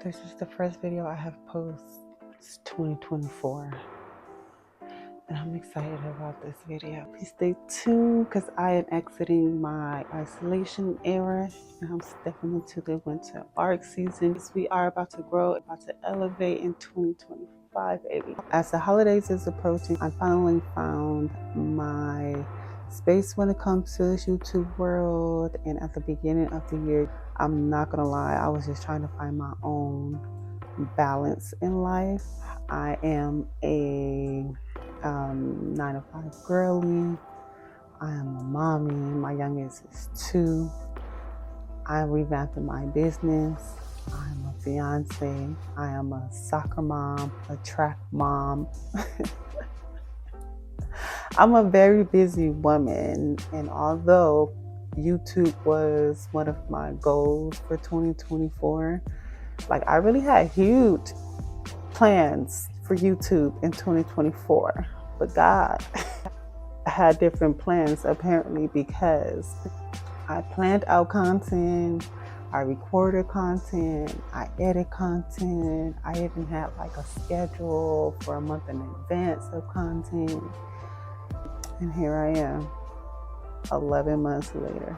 This is the first video I have posted 2024, and I'm excited about this video. Please stay tuned because I am exiting my isolation era and I'm stepping into the winter arc season. We are about to grow, about to elevate in 2025, baby. As the holidays is approaching, I finally found my space when it comes to this YouTube world. And at the beginning of the year, I'm not gonna lie, I was just trying to find my own balance in life. I am a 9 to 5 girly. I am a mommy. My youngest is 2. I'm revamping my business. I'm a fiance. I am a soccer mom, a track mom. I'm a very busy woman, and although YouTube was one of my goals for 2024, like I really had huge plans for YouTube in 2024, but God had different plans apparently, because I planned out content, I recorded content, I edit content, I even had like a schedule for a month in advance of content. And here I am, 11 months later,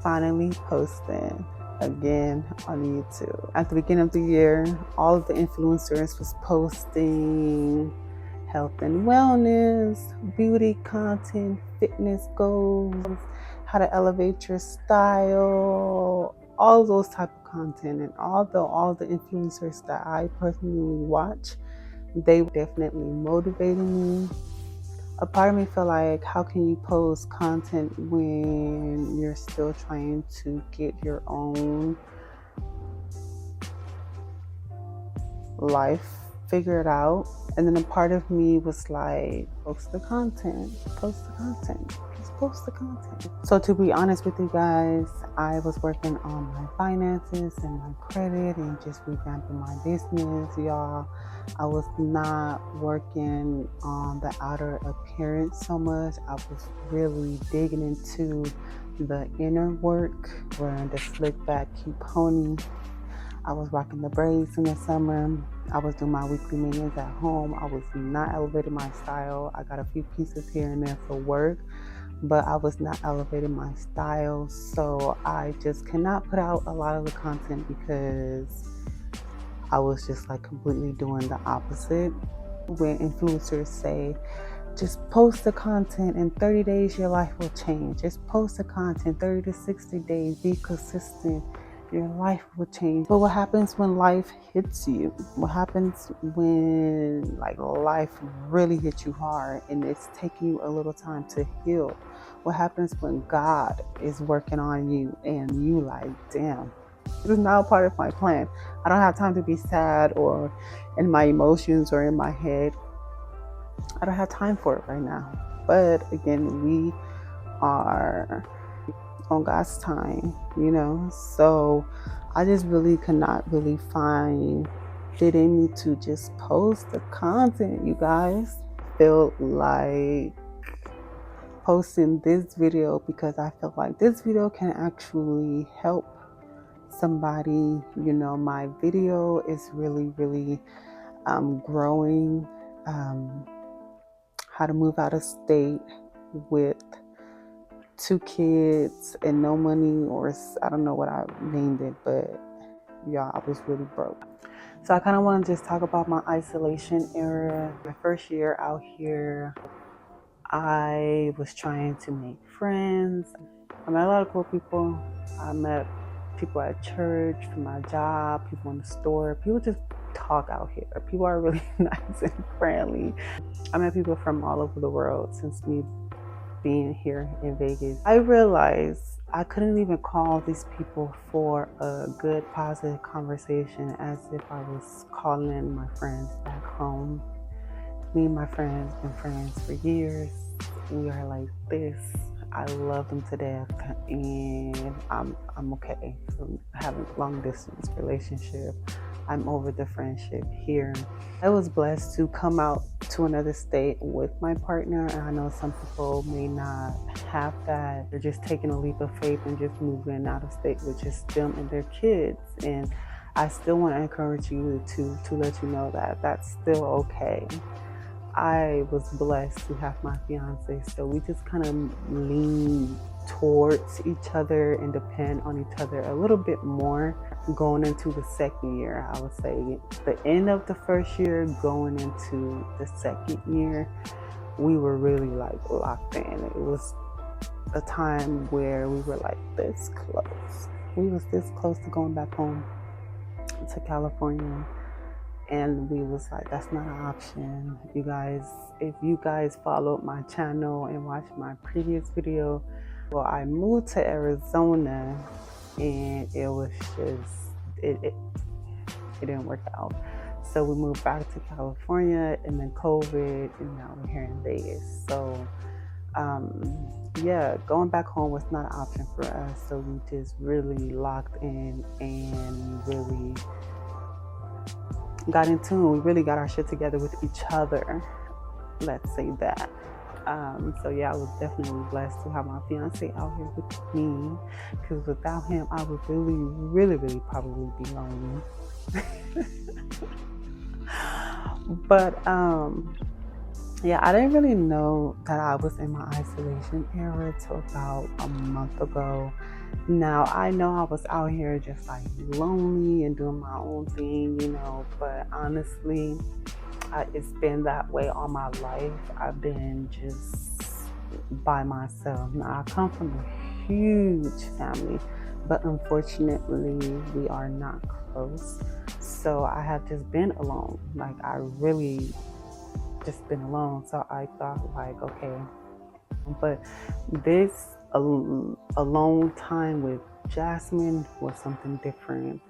finally posting again on YouTube. At the beginning of the year, all of the influencers was posting health and wellness, beauty content, fitness goals, how to elevate your style, all of those type of content. And although all the influencers that I personally watch, they definitely motivated me. A part of me feel like, how can you post content when you're still trying to get your own life figured out? And then a part of me was like, post the content, just post the content. So to be honest with you guys, I was working on my finances and my credit and just revamping my business, y'all. I was not working on the outer appearance so much. I was really digging into the inner work, wearing the slick back cute pony. I was rocking the braids in the summer. I was doing my weekly meetings at home. I was not elevating my style. I got a few pieces here and there for work, but I was not elevating my style. So I just cannot put out a lot of the content because I was just like completely doing the opposite. When influencers say, just post the content, in 30 days your life will change. Just post the content, 30 to 60 days, be consistent, your life will change. But what happens when life hits you? What happens when like life really hits you hard and it's taking you a little time to heal? What happens when God is working on you and you like, damn, this is not a part of my plan. I don't have time to be sad or in my emotions or in my head. I don't have time for it right now. But again, we are on God's time, you know? So I just really could not really find it in me to just post the content, you guys. Felt like posting this video because I felt like this video can actually help somebody. You know, my video is really growing, how to move out of state with 2 kids and no money, or I don't know what I named it, but y'all, I was really broke. So I kind of want to just talk about my isolation era. My first year out here, I was trying to make friends. I met a lot of cool people. I met people at church, from my job, people in the store. People just talk out here. People are really nice and friendly. I met people from all over the world since me being here in Vegas. I realized I couldn't even call these people for a good, positive conversation as if I was calling my friends back home. Me and my friends been friends for years. We are like this. I love them to death, and I'm okay from having a long distance relationship. I'm over the friendship here. I was blessed to come out to another state with my partner, and I know some people may not have that. They're just taking a leap of faith and just moving out of state with just them and their kids. And I still want to encourage you to let you know that that's still okay. I was blessed to have my fiance, so we just kind of lean towards each other and depend on each other a little bit more going into the second year. I would say the end of the first year going into the second year, we were really like locked in. It was a time where we were like this close. We was this close to going back home to California. And we was like, that's not an option. You guys, if you guys followed my channel and watched my previous video, well, I moved to Arizona and it was just, it didn't work out. So we moved back to California and then COVID, and now we're here in Vegas. So yeah, going back home was not an option for us. So we just really locked in and really got in tune. We really got our shit together with each other. Let's say that. So yeah, I was definitely blessed to have my fiance out here with me, because without him, I would really probably be lonely. But yeah, I didn't really know that I was in my isolation era till about a month ago. Now, I know I was out here just like lonely and doing my own thing, you know, but honestly, it's been that way all my life. I've been just by myself. Now, I come from a huge family, but unfortunately, we are not close. So I have just been alone. Like, I really just been alone. So I thought like, okay, but this alone time with Jasmine was something different.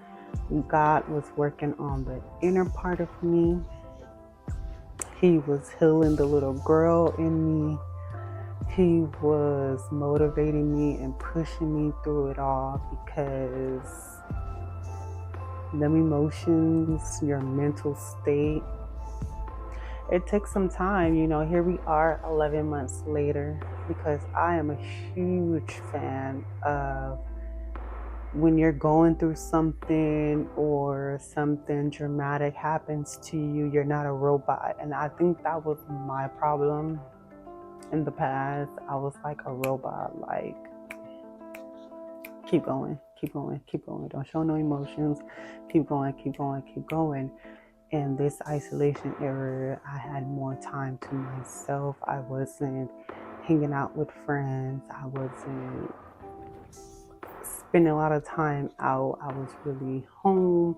God was working on the inner part of me. He was healing the little girl in me. He was motivating me and pushing me through it all, because them emotions, your mental state, it takes some time. You know, here we are 11 months later, because I am a huge fan of when you're going through something or something dramatic happens to you, you're not a robot. And I think that was my problem in the past. I was like a robot, like, keep going, keep going, keep going. Don't show no emotions. Keep going, keep going, keep going. In this isolation era, I had more time to myself. I wasn't hanging out with friends. I wasn't spending a lot of time out. I was really home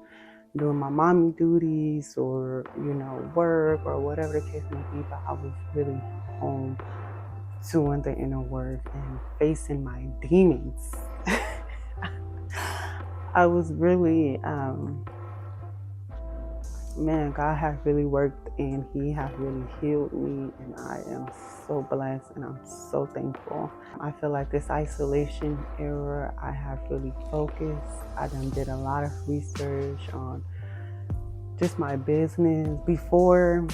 doing my mommy duties, or, you know, work or whatever the case may be. But I was really home doing the inner work and facing my demons. I was really, man, God has really worked and He has really healed me, and I am so blessed and I'm so thankful. I feel like this isolation era, I have really focused. I done did a lot of research on just my business. Before,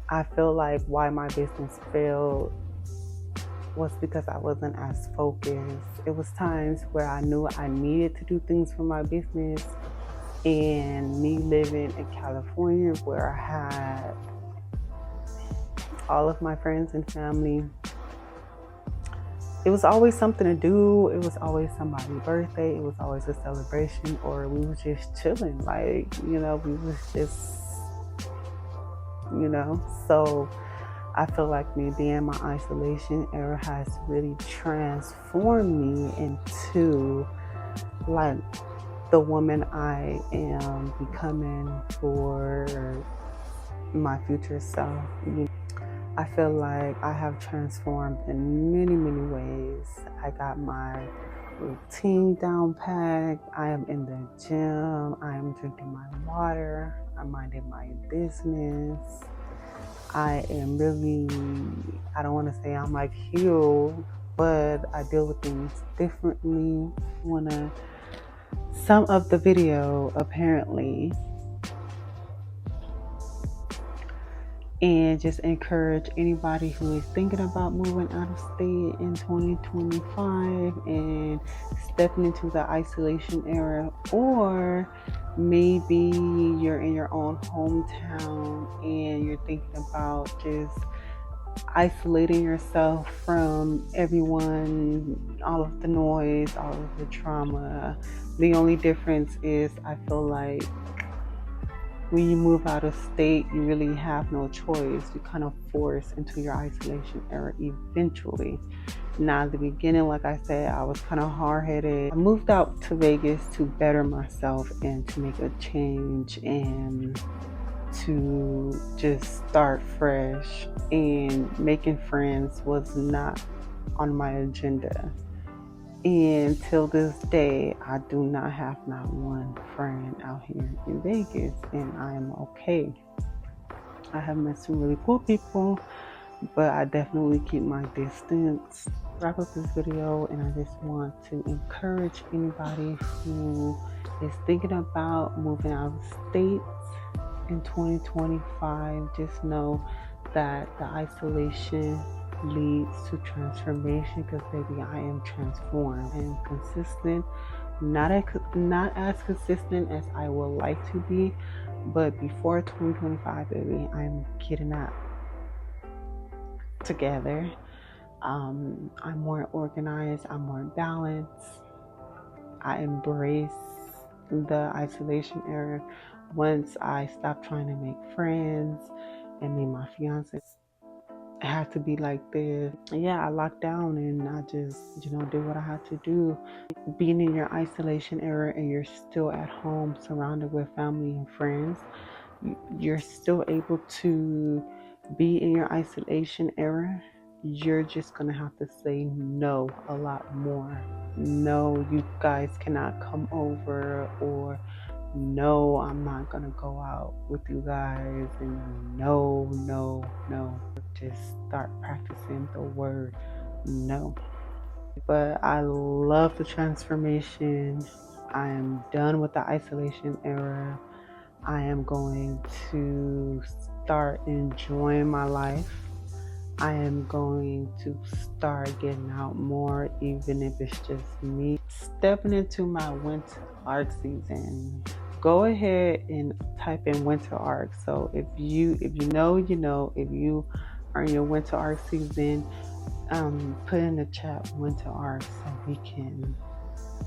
I feel like why my business failed was because I wasn't as focused. It was times where I knew I needed to do things for my business. And me living in California, where I had all of my friends and family, it was always something to do. It was always somebody's birthday. It was always a celebration, or we was just chilling. Like, you know, we was just, you know. So I feel like me being in my isolation era has really transformed me into like the woman I am becoming for my future self. I feel like I have transformed in many ways. I got my routine down packed. I am in the gym. I am drinking my water. I'm minding my business. I am really, I don't want to say I'm like healed, but I deal with things differently. Some of the video, apparently, and just encourage anybody who is thinking about moving out of state in 2025 and stepping into the isolation era, or maybe you're in your own hometown and you're thinking about just isolating yourself from everyone, all of the noise, all of the trauma. The only difference is I feel like when you move out of state, you really have no choice. You kind of force into your isolation era eventually. Now, at the beginning, like I said, I was kind of hard-headed. I moved out to Vegas to better myself and to make a change and to just start fresh. And making friends was not on my agenda. And till this day, I do not have not one friend out here in Vegas, and I am okay. I have met some really cool people, but I definitely keep my distance. Wrap up this video, and I just want to encourage anybody who is thinking about moving out of state in 2025. Just know that the isolation leads to transformation, because baby, I am transformed. I am consistent, not as consistent as I would like to be, but before 2025, baby, I'm getting that together. I'm more organized, I'm more balanced. I embrace the isolation era once I stopped trying to make friends and meet my fiance. It had to be like this. Yeah, I locked down and I just, did what I had to do. Being in your isolation era and you're still at home surrounded with family and friends, you're still able to be in your isolation era. You're just gonna have to say no a lot more. No, you guys cannot come over, or no, I'm not gonna go out with you guys, and no. Just start practicing the word no. But I love the transformation. I am done with the isolation era. I am going to start enjoying my life. I am going to start getting out more, even if it's just me. Stepping into my winter art season. Go ahead and type in winter art. So if you know, if you are in your winter art season, put in the chat winter art so we can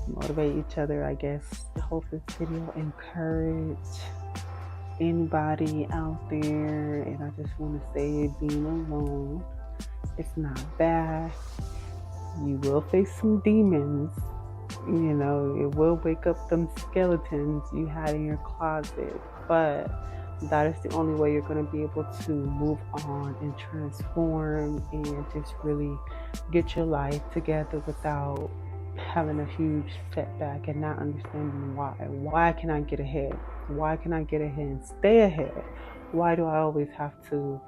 motivate each other, I guess. I hope this video encourage anybody out there, and I just want to say, being alone, it's not bad. You will face some demons, it will wake up them skeletons you had in your closet, but that is the only way you're going to be able to move on and transform and just really get your life together without having a huge setback and not understanding why can I get ahead and stay ahead. Why do I always have to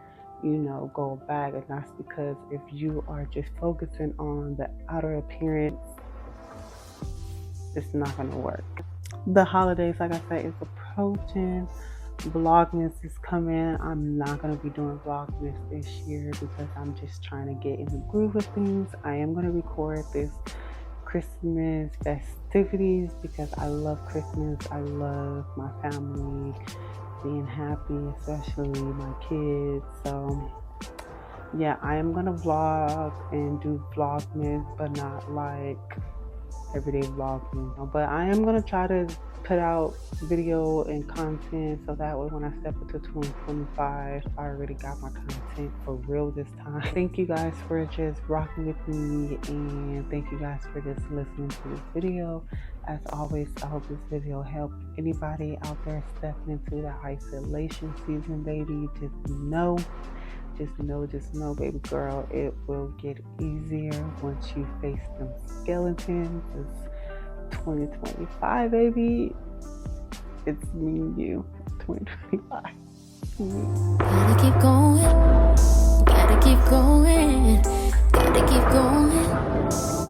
go back? And that's because if you are just focusing on the outer appearance, it's not going to work. The holidays, like I said, is approaching. Vlogmas is coming. I'm not going to be doing Vlogmas this year because I'm just trying to get in the groove of things. I am going to record this Christmas festivities because I love Christmas. I love my family, being happy, especially my kids. So yeah, I am going to vlog and do Vlogmas, but not like everyday vlogging. But I am going to try to put out video and content so that way when I step into 2025, I already got my content for real this time. Thank you guys for just rocking with me, and thank you guys for just listening to this video. As always, I hope this video helped anybody out there stepping into the isolation season, baby. Just know, baby girl, it will get easier once you face them skeletons. It's 2025, baby. It's me and you. 2025. Gotta keep going. Gotta keep going. Gotta keep going.